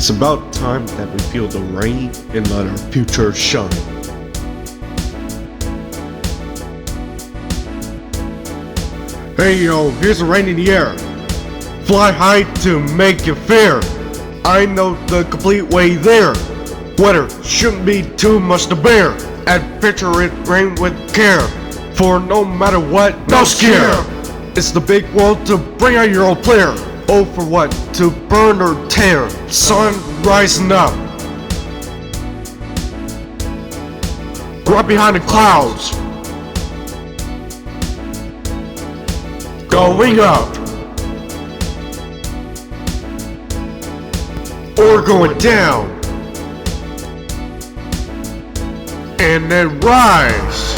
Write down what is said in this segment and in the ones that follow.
It's about time that we feel the rain and let our future shine. Hey yo, here's the rain in the air. Fly high to make it fair. I know the complete way there. Weather shouldn't be too much to bear. Adventure it rain with care. For no matter what, no scare. It's the big world to bring out your own flair. Oh, for what? To burn or tear. Sun rising up. Right behind the clouds. Going up. Or going down. And then rise.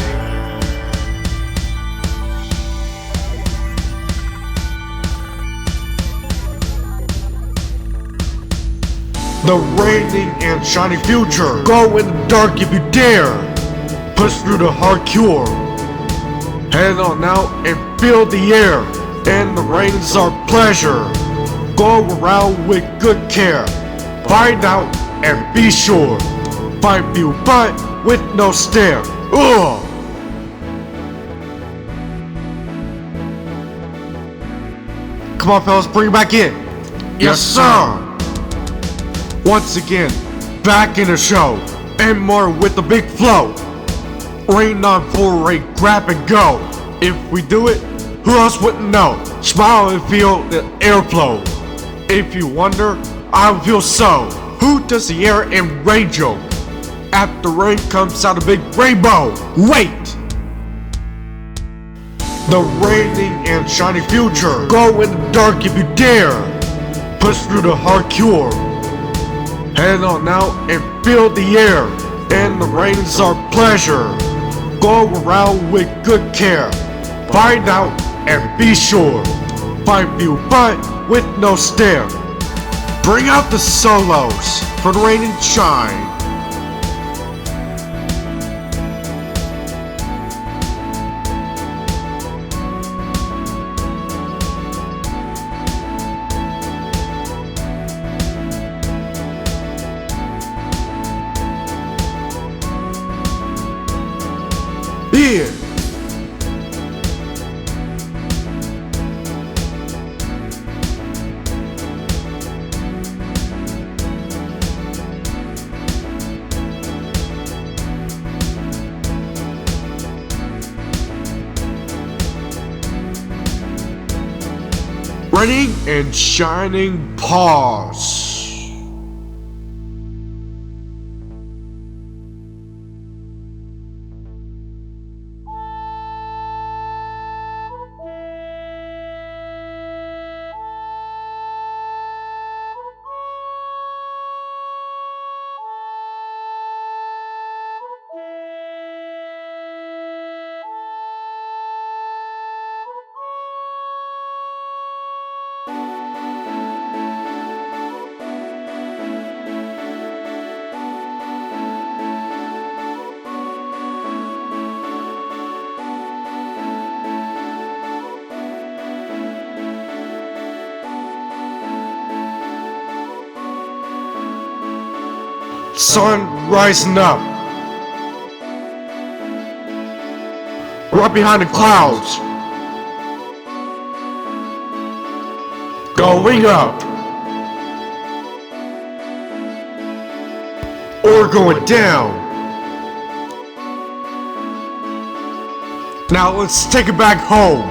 The raining and shining future. Go in the dark if you dare. Push through the hard cure. Head on out and feel the air. And the rain's our pleasure. Go around with good care. Find out and be sure. Find view but with no stare. Ugh. Come on fellas, bring it back in. Yes sir. Once again, back in the show, and more with the big flow. Rain on for a grab and go. If we do it, who else wouldn't know? Smile and feel the airflow. If you wonder, I feel so. Who does the air and rain joke? After rain comes out a big rainbow. Wait! The raining and shining future. Go in the dark if you dare. Push through the hard cure. Head on out and feel the air. And the rain's our pleasure. Go around with good care. Find out and be sure. Find view but with no stare. Bring out the solos for the rain and shine. Here. Raining and shining pause. Sun rising up. Right behind the clouds. Going up. Or going down. Now let's take it back home.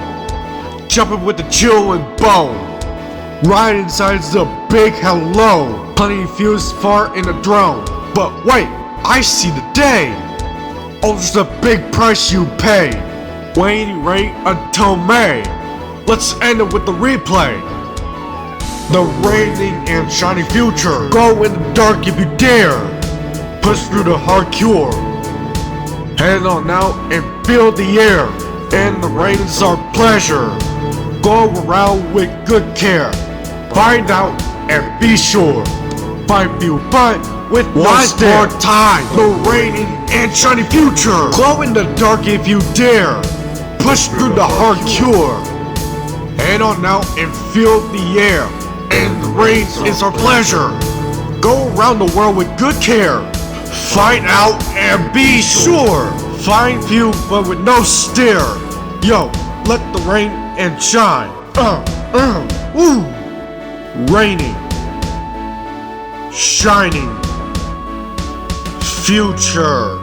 Jumping with the chill and bone. Right inside the big hello. Plenty of fuels far in the drone. But wait, I see the day. Oh, there's a big price you pay. Waiting rain until May. Let's end it with the replay. The raining and shining future. Go in the dark if you dare. Push through the hard cure. Head on out and feel the air. And the rain's our pleasure. Go around with good care. Find out and be sure. Find view but with one more time. The raining and shining future. Glow in the dark if you dare. Push through the hard cure. Head on out and feel the air. And the rain is our pleasure. go around the world with good care. Find out and be sure. Find view but with no steer. Yo, let the rain and shine. Woo. Raining. Shining. Future.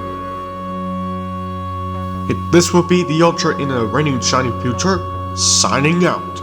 This will be the Ultra in a raining shining future. Signing out.